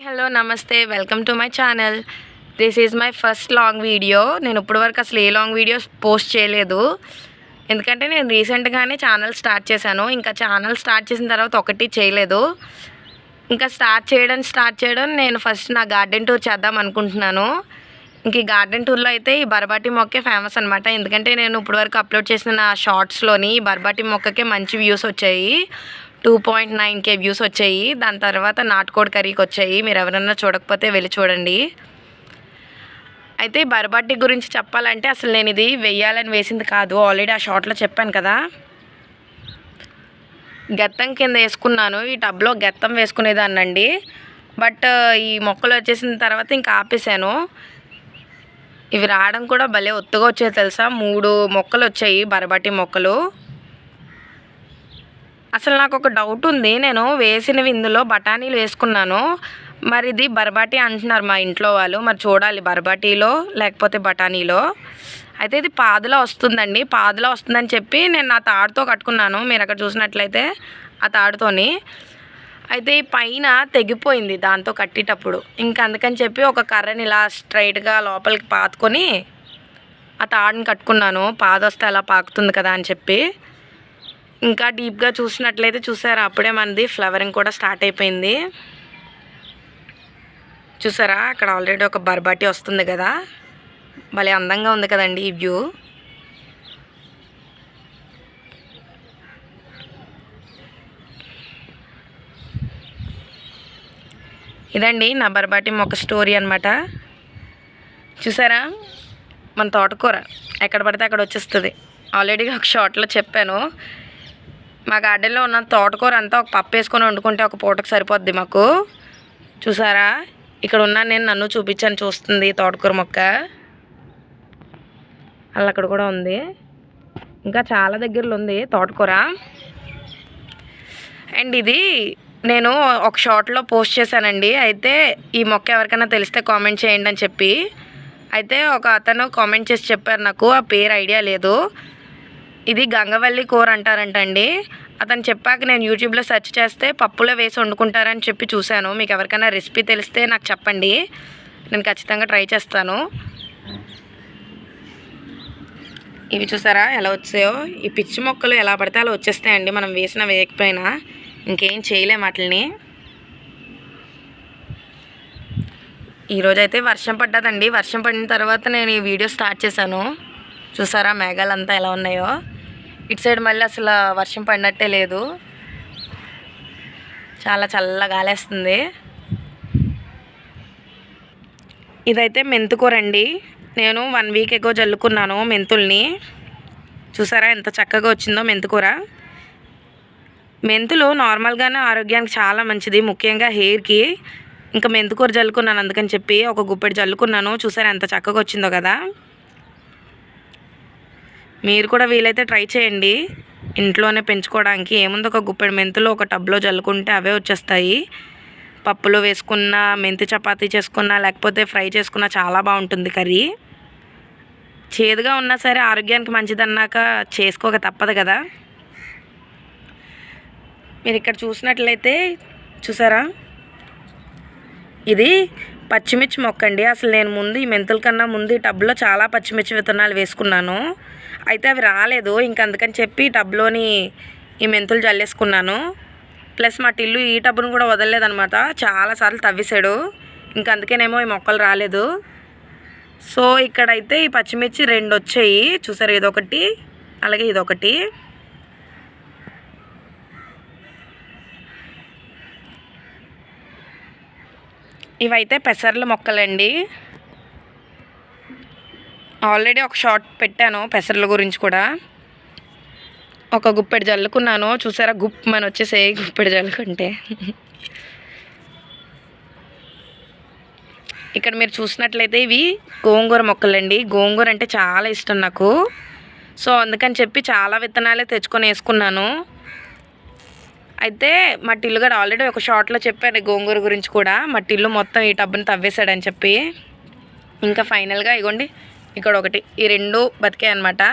Hello నమస్తే welcome to my channel. This is my first long video. నేను ఇప్పటివరకు అసలు ఏ లాంగ్ వీడియోస్ పోస్ట్ చేయలేదు, ఎందుకంటే నేను రీసెంట్గానే ఛానల్ స్టార్ట్ చేశాను. ఇంకా ఛానల్ స్టార్ట్ చేసిన తర్వాత ఒకటి చేయలేదు. ఇంకా స్టార్ట్ చేయడం నేను ఫస్ట్ నా గార్డెన్ టూర్ చేద్దాం అనుకుంటున్నాను. ఇంక ఈ గార్డెన్ టూర్లో అయితే ఈ బర్బాటి మొక్కే ఫేమస్ అనమాట. ఎందుకంటే నేను ఇప్పటివరకు అప్లోడ్ చేసిన నా షార్ట్స్లోని బర్బాటి మొక్కకే మంచి వ్యూస్ వచ్చాయి. 2.9K వ్యూస్ వచ్చాయి. దాని తర్వాత నాటుకోడి కర్రీకి వచ్చాయి. మీరు ఎవరన్నా చూడకపోతే వెళ్ళి చూడండి. అయితే బర్బాటి గురించి చెప్పాలంటే అసలు నేను ఇది వెయ్యాలని వేసింది కాదు. ఆల్రెడీ ఆ షార్ట్లో చెప్పాను కదా. గెత్తం కింద వేసుకున్నాను. ఈ టబ్లో గెత్తం వేసుకునేదాన్నండి. బట్ ఈ మొక్కలు వచ్చేసిన తర్వాత ఇంకా ఆపేసాను. ఇవి రావడం కూడా భలే ఒత్తుగా వచ్చాయి తెలుసా. 3 మొక్కలు వచ్చాయి బర్బాటి మొక్కలు. అసలు నాకు ఒక డౌట్ ఉంది. నేను వేసినవి ఇందులో బఠానీలు వేసుకున్నాను. మరి ఇది బర్బాటి అంటున్నారు మా ఇంట్లో వాళ్ళు. మరి చూడాలి బర్బాటీలో లేకపోతే బఠానీలో. అయితే ఇది పాదులో వస్తుందండి. పాదులో వస్తుందని చెప్పి నేను నా తాడుతో కట్టుకున్నాను. మీరు అక్కడ చూసినట్లయితే ఆ తాడుతోని. అయితే ఈ పైన తెగిపోయింది దాంతో కట్టేటప్పుడు. ఇంకా అందుకని చెప్పి ఒక కర్రని ఇలా స్ట్రైట్గా లోపలికి పాతుకొని ఆ తాడుని కట్టుకున్నాను. పాదు వస్తే అలా పాకుతుంది కదా అని చెప్పి. ఇంకా డీప్గా చూసినట్లయితే చూసారా, అప్పుడే మనది ఫ్లవరింగ్ కూడా స్టార్ట్ అయిపోయింది. చూసారా, అక్కడ ఆల్రెడీ ఒక బర్బాటి వస్తుంది కదా. భలే అందంగా ఉంది కదండి ఈ వ్యూ. ఇదండి నా బర్బాటి మొక్క స్టోరీ అనమాట. చూసారా, మన తోటకూర ఎక్కడ పడితే అక్కడ వచ్చేస్తుంది. ఆల్రెడీ ఒక షార్ట్లో చెప్పాను. మా గార్డెన్లో ఉన్న తోటకూర అంతా ఒక పప్పు వేసుకొని వండుకుంటే ఒక పూటకు సరిపోద్ది మాకు. చూసారా, ఇక్కడ ఉన్నా నేను నన్ను చూపించాను చూస్తుంది తోటకూర మొక్క. అలా అక్కడ కూడా ఉంది. ఇంకా చాలా దగ్గరలో ఉంది తోటకూర. అండ్ ఇది నేను ఒక షార్ట్లో పోస్ట్ చేశానండి. అయితే ఈ మొక్క ఎవరికైనా తెలిస్తే కామెంట్ చేయండి అని చెప్పి. అయితే ఒక అతను కామెంట్ చేసి చెప్పారు, నాకు ఆ పేరు ఐడియా లేదు. ఇది గంగవల్లి కూర అంటారంటండి. అతను చెప్పాక నేను యూట్యూబ్లో సెర్చ్ చేస్తే పప్పులో వేసి వండుకుంటారని చెప్పి చూశాను. మీకు ఎవరికైనా రెసిపీ తెలిస్తే నాకు చెప్పండి, నేను ఖచ్చితంగా ట్రై చేస్తాను. ఇవి చూసారా ఎలా వచ్చాయో. ఈ పిచ్చి మొక్కలు ఎలా పడితే అలా వచ్చేస్తాయండి, మనం వేసిన వేయకపోయినా. ఇంకేం చేయలేము వాటిని. ఈరోజైతే వర్షం పడ్డదండి. వర్షం పడిన తర్వాత నేను ఈ వీడియో స్టార్ట్ చేశాను. చూసారా మేఘాలంతా ఎలా ఉన్నాయో. ఇటు సైడ్ మళ్ళీ అసలు వర్షం పడినట్టే లేదు. చాలా చల్లగా గాలేస్తుంది. ఇదైతే మెంతుకూర అండి. నేను 1 వీక్ ఎగో జల్లుకున్నాను మెంతుల్ని. చూసారా ఎంత చక్కగా వచ్చిందో మెంతుకూర. మెంతులు నార్మల్గానే ఆరోగ్యానికి చాలా మంచిది, ముఖ్యంగా హెయిర్కి. ఇంకా మెంతుకూర జల్లుకున్నాను అందుకని చెప్పి ఒక గుప్పెడు జల్లుకున్నాను. చూసారా ఎంత చక్కగా వచ్చిందో కదా. మీరు కూడా వీలైతే ట్రై చేయండి ఇంట్లోనే పెంచుకోవడానికి. ఏముంది, ఒక గుప్పెడు మెంతులు ఒక టబ్లో జల్లుకుంటే అవే వచ్చేస్తాయి. పప్పులో వేసుకున్న, మెంతి చపాతీ చేసుకున్నా, లేకపోతే ఫ్రై చేసుకున్నా చాలా బాగుంటుంది కర్రీ. చేదుగా ఉన్నా సరే ఆరోగ్యానికి మంచిదన్నాక చేసుకోక తప్పదు కదా. మీరు ఇక్కడ చూసినట్లయితే చూసారా, ఇది పచ్చిమిర్చి మొక్క అండి. అసలు నేను ముందు ఈ మెంతుల కన్నా ముందు ఈ టబ్లో చాలా పచ్చిమిర్చి విత్తనాలు వేసుకున్నాను. అయితే అవి రాలేదు. ఇంక అందుకని చెప్పి ఈ టబ్లోని ఈ మెంతులు జల్లేసుకున్నాను. ప్లస్ మా టిల్లు ఈ టబ్ను కూడా వదలలేదనమాట, చాలాసార్లు తవ్వేశాడు. ఇంక అందుకేనేమో ఈ మొక్కలు రాలేదు. సో ఇక్కడైతే ఈ పచ్చిమిర్చి 2 వచ్చాయి. చూసారు, ఇదొకటి అలాగే ఇదొకటి. ఇవైతే పెసర్ల మొక్కలండి. ఆల్రెడీ ఒక షార్ట్ పెట్టాను పెసర్ల గురించి కూడా. ఒక గుప్పెడు జల్లుకున్నాను. చూసారా గుప్పమని వచ్చేసే గుప్పెడు జల్లుకుంటే. ఇక్కడ మీరు చూసినట్లయితే ఇవి గోంగూర మొక్కలండి. గోంగూర అంటే చాలా ఇష్టం నాకు. సో అందుకని చెప్పి చాలా విత్తనాలే తెచ్చుకొని వేసుకున్నాను. అయితే మా టిల్లు గడ ఆల్రెడీ ఒక షార్ట్లో చెప్పాను గోంగూర గురించి కూడా. మా టిల్లు మొత్తం ఈ టబ్ని తవ్వేశాడని చెప్పి. ఇంకా ఫైనల్గా ఇగోండి ఇక్కడ ఒకటి, ఈ 2 బతికాయి అనమాట.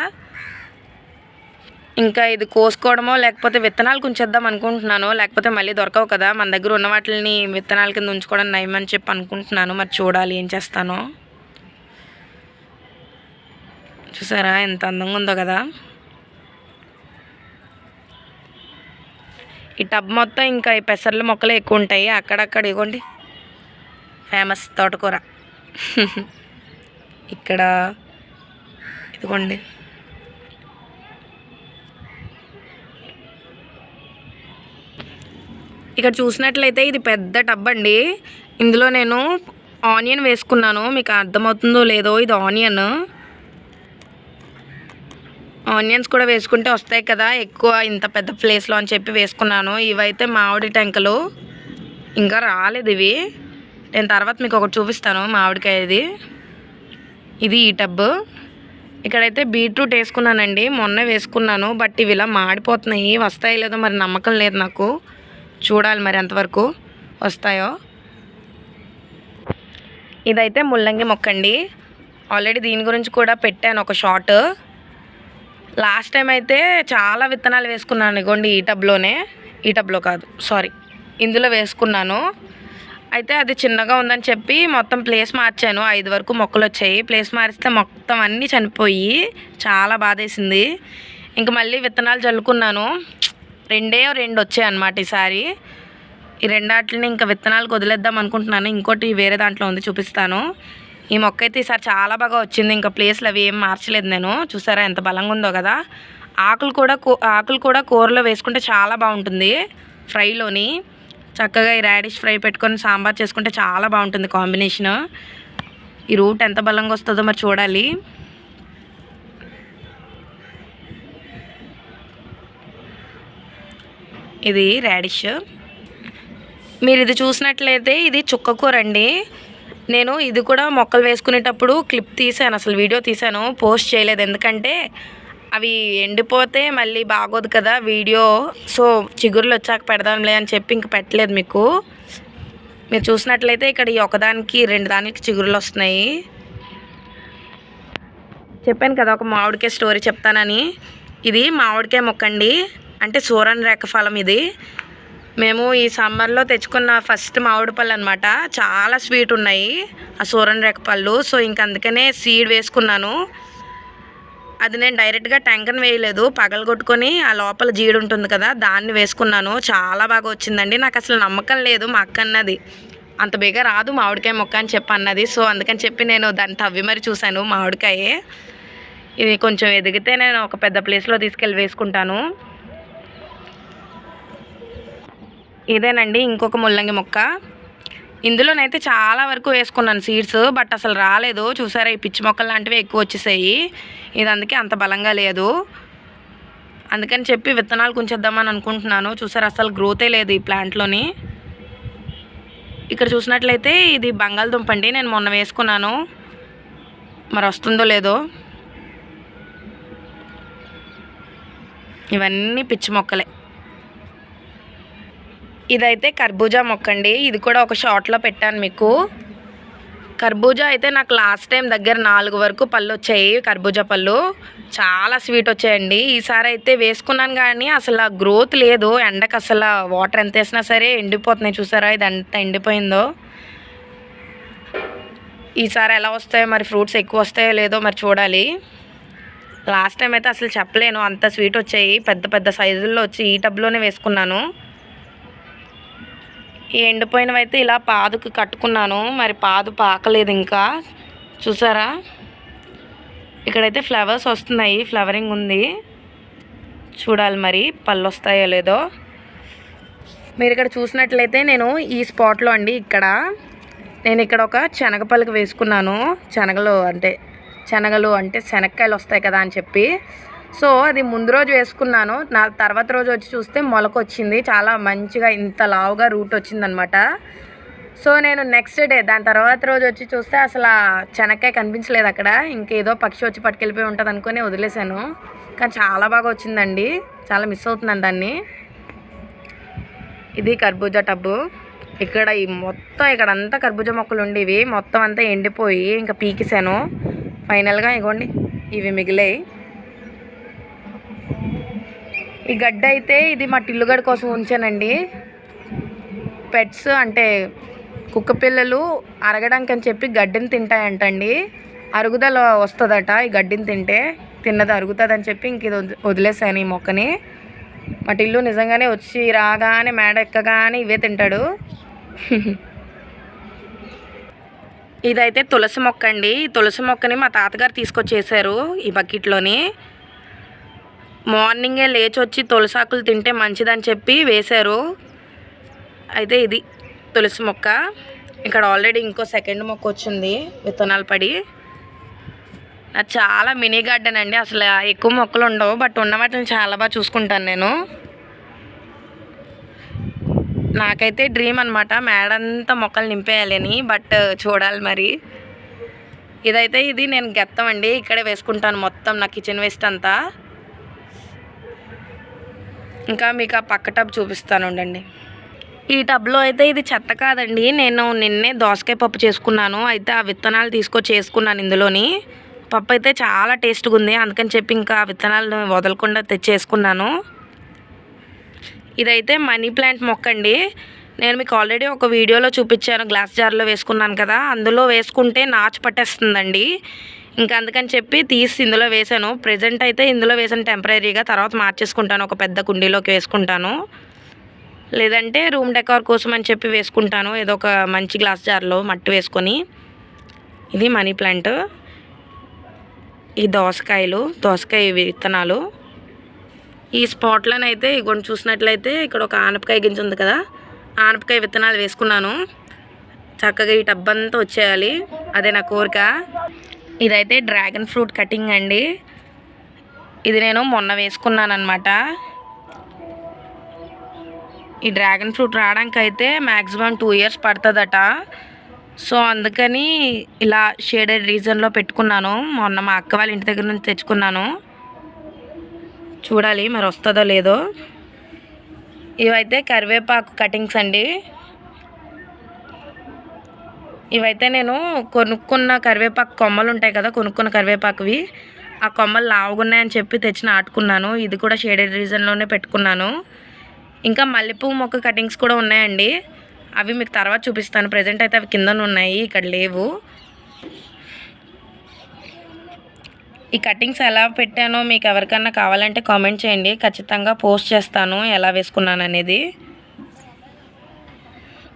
ఇంకా ఇది కోసుకోవడమో లేకపోతే విత్తనాలు ఉంచేద్దాం అనుకుంటున్నాను. లేకపోతే మళ్ళీ దొరకవు కదా, మన దగ్గర ఉన్న వాటిని విత్తనాల కింద ఉంచుకోవడం నయమని చెప్పి అనుకుంటున్నాను. మరి చూడాలి ఏం చేస్తానో. చూసారా ఎంత అందంగా ఉందో కదా. ఈ టబ్ మొత్తం ఇంకా ఈ పెసర్ల మొక్కలే ఎక్కువ ఉంటాయి. అక్కడక్కడ ఇవ్వండి ఫేమస్ తోటకూర. ఇక్కడ ఇదిగోండి. ఇక్కడ చూసినట్లయితే ఇది పెద్ద టబ్ అండి. ఇందులో నేను ఆనియన్ వేసుకున్నాను. మీకు అర్థమవుతుందో లేదో, ఇది ఆనియన్స్ కూడా వేసుకుంటే వస్తాయి కదా ఎక్కువ ఇంత పెద్ద ప్లేస్లో అని చెప్పి వేసుకున్నాను. ఇవైతే మామిడి టెంకలు, ఇంకా రాలేదు ఇవి. నేను తర్వాత మీకు ఒకటి చూపిస్తాను మామిడికాయది. ఇది ఈ టబ్. ఇక్కడైతే బీట్రూట్ వేసుకున్నానండి, మొన్న వేసుకున్నాను. బట్ ఇవి ఇలా మాడిపోతున్నాయి. వస్తాయో లేదో మరి నమ్మకం లేదు నాకు. చూడాలి మరి ఎంతవరకు వస్తాయో. ఇదైతే ముల్లంగి మొక్క అండి. ఆల్రెడీ దీని గురించి కూడా పెట్టాను ఒక షార్ట్. లాస్ట్ టైం అయితే చాలా విత్తనాలు వేసుకున్నాను. ఇగోండి ఈ టబ్లో కాదు సారీ, ఇందులో వేసుకున్నాను. అయితే అది చిన్నగా ఉందని చెప్పి మొత్తం ప్లేస్ మార్చాను. 5 వరకు మొక్కలు వచ్చాయి. ప్లేస్ మారిస్తే మొత్తం అన్నీ చనిపోయి చాలా బాధేసింది. ఇంక మళ్ళీ విత్తనాలు చల్లుకున్నాను. 2 వచ్చాయి అన్నమాట ఈసారి. ఈ రెండాటిని ఇంకా విత్తనాలకు వదిలేద్దాం అనుకుంటున్నాను. ఇంకోటి వేరే దాంట్లో ఉంది, చూపిస్తాను. ఈ మొక్క అయితే ఈసారి చాలా బాగా వచ్చింది. ఇంకా ప్లేస్లు అవి ఏం మార్చలేదు నేను. చూసారా ఎంత బలంగా ఉందో కదా. ఆకులు కూడా కూరలో వేసుకుంటే చాలా బాగుంటుంది. ఫ్రైలోని చక్కగా ఈ రాడిష్ ఫ్రై పెట్టుకొని సాంబార్ చేసుకుంటే చాలా బాగుంటుంది కాంబినేషన్. ఈ రూట్ ఎంత బలంగా వస్తుందో మరి చూడాలి. ఇది రాడిష్. మీరు ఇది చూసినట్లయితే ఇది చుక్కకూర అండి. నేను ఇది కూడా మొక్కలు వేసుకునేటప్పుడు క్లిప్ తీసాను, అసలు వీడియో తీసాను, పోస్ట్ చేయలేదు. ఎందుకంటే అవి ఎండిపోతే మళ్ళీ బాగోదు కదా వీడియో. సో చిగురులు వచ్చాక పెడదాంలే అని చెప్పి ఇంక పెట్టలేదు మీకు. మీరు చూసినట్లయితే ఇక్కడ ఈ ఒకదానికి 2 దానికి చిగురులు వస్తున్నాయి. చెప్పాను కదా ఒక మామిడికాయ స్టోరీ చెప్తానని. ఇది మామిడికాయ మొక్క అండి, అంటే సూరన్ రేఖ ఫలం ఇది. మేము ఈ సమ్మర్లో తెచ్చుకున్న ఫస్ట్ మామిడి పళ్ళు అనమాట. చాలా స్వీట్ ఉన్నాయి ఆ సూరన్ రేఖ పళ్ళు. సో ఇంక అందుకనే సీడ్ వేసుకున్నాను. అది నేను డైరెక్ట్గా టెంకన్ వేయలేదు, పగలగొట్టుకొని ఆ లోపల జీడి ఉంటుంది కదా దాన్ని వేసుకున్నాను. చాలా బాగా వచ్చిందండి. నాకు అసలు నమ్మకం లేదు. మా అక్క అన్నది అంత బేగా రాదు మామిడికాయ మొక్క అని చెప్పి అన్నది. సో అందుకని చెప్పి నేను దాన్ని తవ్వి మరి చూశాను మామిడికాయ. ఇది కొంచెం ఎదిగితే నేను ఒక పెద్ద ప్లేస్లో తీసుకెళ్ళి వేసుకుంటాను. ఇదేనండి ఇంకొక ముల్లంగి మొక్క. ఇందులోనైతే చాలా వరకు వేసుకున్నాను సీడ్స్, బట్ అసలు రాలేదు. చూసారా ఈ పిచ్చి మొక్కలు లాంటివి ఎక్కువ వచ్చేసాయి. ఇది అందుకే అంత బలంగా లేదు. అందుకని చెప్పి విత్తనాలు ఉంచేద్దామని అనుకుంటున్నాను. చూసారా అసలు గ్రోతే లేదు ఈ ప్లాంట్లోని. ఇక్కడ చూసినట్లయితే ఇది బంగాళదుంప అండి. నేను మొన్న వేసుకున్నాను, మరి వస్తుందో లేదో. ఇవన్నీ పిచ్చి మొక్కలే. ఇదైతే కర్బూజా మొక్క అండి. ఇది కూడా ఒక షార్ట్లో పెట్టాను మీకు. కర్బూజా అయితే నాకు లాస్ట్ టైం దగ్గర 4 వరకు పళ్ళు వచ్చాయి. కర్బూజా పళ్ళు చాలా స్వీట్ వచ్చాయండి. ఈసారి అయితే వేసుకున్నాను కానీ అసలు గ్రోత్ లేదు. ఎండకు అసలు వాటర్ ఎంత వేసినా సరే ఎండిపోతున్నాయి. చూసారా ఇది ఎంత ఎండిపోయిందో. ఈసారి ఎలా వస్తాయో మరి, ఫ్రూట్స్ ఎక్కువ వస్తాయో లేదో మరి చూడాలి. లాస్ట్ టైం అయితే అసలు చెప్పలేను, అంత స్వీట్ వచ్చాయి. పెద్ద పెద్ద సైజుల్లో వచ్చి ఈ టబ్లోనే వేసుకున్నాను. ఈ ఎండిపోయినవి అయితే ఇలా పాదుకు కట్టుకున్నాను. మరి పాదు పాకలేదు ఇంకా. చూసారా ఇక్కడైతే ఫ్లవర్స్ వస్తున్నాయి, ఫ్లవరింగ్ ఉంది. చూడాలి మరి పళ్ళు వస్తాయో లేదో. మీరు ఇక్కడ చూసినట్లయితే నేను ఈ స్పాట్లో అండి, నేను ఇక్కడ ఒక శనగపలుకు వేసుకున్నాను. శనగలు అంటే శనక్కాయలు వస్తాయి కదా అని చెప్పి. సో అది ముందు రోజు వేసుకున్నాను. నా తర్వాత రోజు వచ్చి చూస్తే మొలక వచ్చింది. చాలా మంచిగా ఇంత లావుగా రూట్ వచ్చిందనమాట. సో నేను నెక్స్ట్ డే దాని తర్వాత రోజు వచ్చి చూస్తే అసలు ఆ శనక్కాయ కనిపించలేదు అక్కడ. ఇంకేదో పక్షి వచ్చి పట్టుకెళ్ళిపోయి ఉంటుంది అనుకుని వదిలేసాను. కానీ చాలా బాగా వచ్చిందండి. చాలా మిస్ అవుతున్నాను దాన్ని. ఇది కర్బూజా టబ్బు. ఇక్కడ ఈ మొత్తం ఇక్కడంతా కర్బూజా మొక్కలు ఉండేవి, మొత్తం అంతా ఎండిపోయి ఇంకా పీకేసాను. ఫైనల్గా ఇగోండి ఇవి మిగిలాయి. ఈ గడ్డ అయితే ఇది మా టిల్లుగడ కోసం ఉంచానండి. పెట్స్ అంటే కుక్క పిల్లలు అరగడానికి అని చెప్పి గడ్డిని తింటాయంటండి. అరుగుదల వస్తుందట ఈ గడ్డిని తింటే, తిన్నది అరుగుతుందని చెప్పి ఇంక ఇది వదిలేసాను ఈ మొక్కని. మా టిల్లు నిజంగానే వచ్చి రాగానే మేడ ఎక్కగానే ఇవే తింటాడు. ఇదైతే తులసి మొక్క అండి. ఈ తులసి మొక్కని మా తాతగారు తీసుకొచ్చేసారు ఈ బకెట్లోని. మార్నింగే లేచి వచ్చి తులసాకులు తింటే మంచిదని చెప్పి వేశారు. అయితే ఇది తులసి మొక్క. ఇక్కడ ఆల్రెడీ ఇంకో సెకండ్ మొక్క వచ్చింది విత్తనాలు పడి. అది చాలా మినీ గార్డెన్ అండి. అసలు ఎక్కువ మొక్కలు ఉండవు, బట్ ఉన్న వాటిని చాలా బాగా చూసుకుంటాను నేను. నాకైతే డ్రీమ్ అనమాట మేడంతా మొక్కలు నింపేయాలని, బట్ చూడాలి మరి. ఇదైతే ఇది నేను గెత్తం అండి, ఇక్కడే వేసుకుంటాను మొత్తం నా కిచెన్ వేస్ట్ అంతా. ఇంకా మీకు ఆ పక్క టబ్ చూపిస్తాను ఉండండి. ఈ టబ్లో అయితే ఇది చెత్త కాదండి. నేను నిన్నే దోసకాయ పప్పు చేసుకున్నాను. అయితే ఆ విత్తనాలు తీసుకొచ్చి వేసుకున్నాను ఇందులోని. పప్పు అయితే చాలా టేస్ట్గా ఉంది, అందుకని చెప్పి ఇంకా విత్తనాలను వదలకుండా తెచ్చేసుకున్నాను. ఇదైతే మనీ ప్లాంట్ మొక్క అండి. నేను మీకు ఆల్రెడీ ఒక వీడియోలో చూపించాను, గ్లాస్ జార్లో వేసుకున్నాను కదా. అందులో వేసుకుంటే నాచు పట్టేస్తుందండి. ఇంకా అందుకని చెప్పి తీసి ఇందులో వేసాను. ప్రెజెంట్ అయితే ఇందులో వేసాను టెంపరీగా, తర్వాత మార్చేసుకుంటాను, ఒక పెద్ద కుండీలోకి వేసుకుంటాను. లేదంటే రూమ్ డెకార్ కోసం అని చెప్పి వేసుకుంటాను, ఏదో ఒక మంచి గ్లాస్ జార్లో మట్టి వేసుకొని. ఇది మనీ ప్లాంట్. ఈ దోసకాయ విత్తనాలు. ఈ స్పాట్లోనైతే ఇగోండి చూసినట్లయితే ఇక్కడ ఒక ఆనపకాయ గింజ ఉంది కదా, ఆనపకాయ విత్తనాలు వేసుకున్నాను. చక్కగా ఈ టబ్ అంతా వచ్చేయాలి, అదే నా కోరిక. ఇదైతే డ్రాగన్ ఫ్రూట్ కటింగ్ అండి. ఇది నేను మొన్న వేసుకున్నాను అనమాట. ఈ డ్రాగన్ ఫ్రూట్ రావడానికి అయితే మ్యాక్సిమం 2 years పడుతుందట. సో అందుకని ఇలా షేడెడ్ రీజన్లో పెట్టుకున్నాను. మొన్న మా అక్క వాళ్ళ ఇంటి దగ్గర నుంచి తెచ్చుకున్నాను. చూడాలి మరి వస్తుందో లేదో. ఇవైతే కరివేపాకు కటింగ్స్ అండి. ఇవైతే నేను కొనుక్కున్న కరివేపాకు కొమ్మలు ఉంటాయి కదా, కొనుక్కున్న కరివేపాకువి, ఆ కొమ్మలు లావుగున్నాయని చెప్పి తెచ్చి నాటుకున్నాను. ఇది కూడా షేడెడ్ రీజన్లోనే పెట్టుకున్నాను. ఇంకా మల్లెపూ మొక్క కటింగ్స్ కూడా ఉన్నాయండి, అవి మీకు తర్వాత చూపిస్తాను. ప్రజెంట్ అయితే అవి కింద ఉన్నాయి, ఇక్కడ లేవు. ఈ కటింగ్స్ ఎలా పెట్టానో మీకు ఎవరికన్నా కావాలంటే కామెంట్ చేయండి, ఖచ్చితంగా పోస్ట్ చేస్తాను ఎలా వేసుకున్నాను అనేది.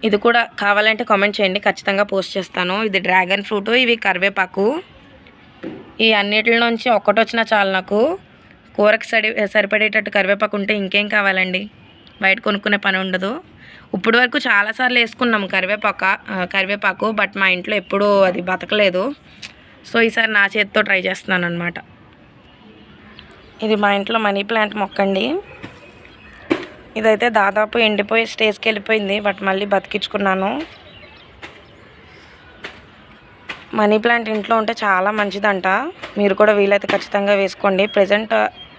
ఇది కూడా కావాలంటే కామెంట్ చేయండి, ఖచ్చితంగా పోస్ట్ చేస్తాను. ఇది డ్రాగన్ ఫ్రూట్, ఇవి కరివేపాకు. ఈ అన్నిటి నుంచి ఒక్కటి వచ్చినా చాలు నాకు. కూరకు సరిపడేటట్టు కరివేపాకు ఉంటే ఇంకేం కావాలండి, బయట కొనుక్కునే పని ఉండదు. ఇప్పుడు వరకు చాలాసార్లు వేసుకున్నాం కరివేపాకు, బట్ మా ఇంట్లో ఎప్పుడూ అది బతకలేదు. సో ఈసారి నా చేతితో ట్రై చేస్తున్నాను అనమాట. ఇది మా ఇంట్లో మనీ ప్లాంట్ మొక్క అండి. ఇదైతే దాదాపు ఎండిపోయి స్టేజ్కి వెళ్ళిపోయింది, బట్ మళ్ళీ బతికించుకున్నాను. మనీ ప్లాంట్ ఇంట్లో ఉంటే చాలా మంచిదంట, మీరు కూడా వీలైతే ఖచ్చితంగా వేసుకోండి. ప్రజెంట్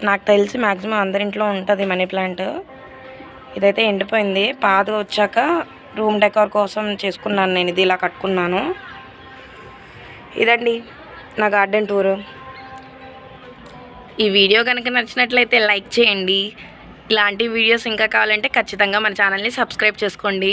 నాకు తెలిసి మ్యాక్సిమం అందరింట్లో ఉంటుంది మనీ ప్లాంట్. ఇదైతే ఎండిపోయింది, పాతగా వచ్చాక రూమ్ డెకార్ కోసం చేసుకున్నాను నేను. ఇది ఇలా కట్టుకున్నాను. ఇదండి నా గార్డెన్ టూరు. ఈ వీడియో కనుక నచ్చినట్లయితే లైక్ చేయండి. ఇలాంటి వీడియోస్ ఇంకా కావాలంటే ఖచ్చితంగా మన ఛానల్ని సబ్స్క్రైబ్ చేసుకోండి.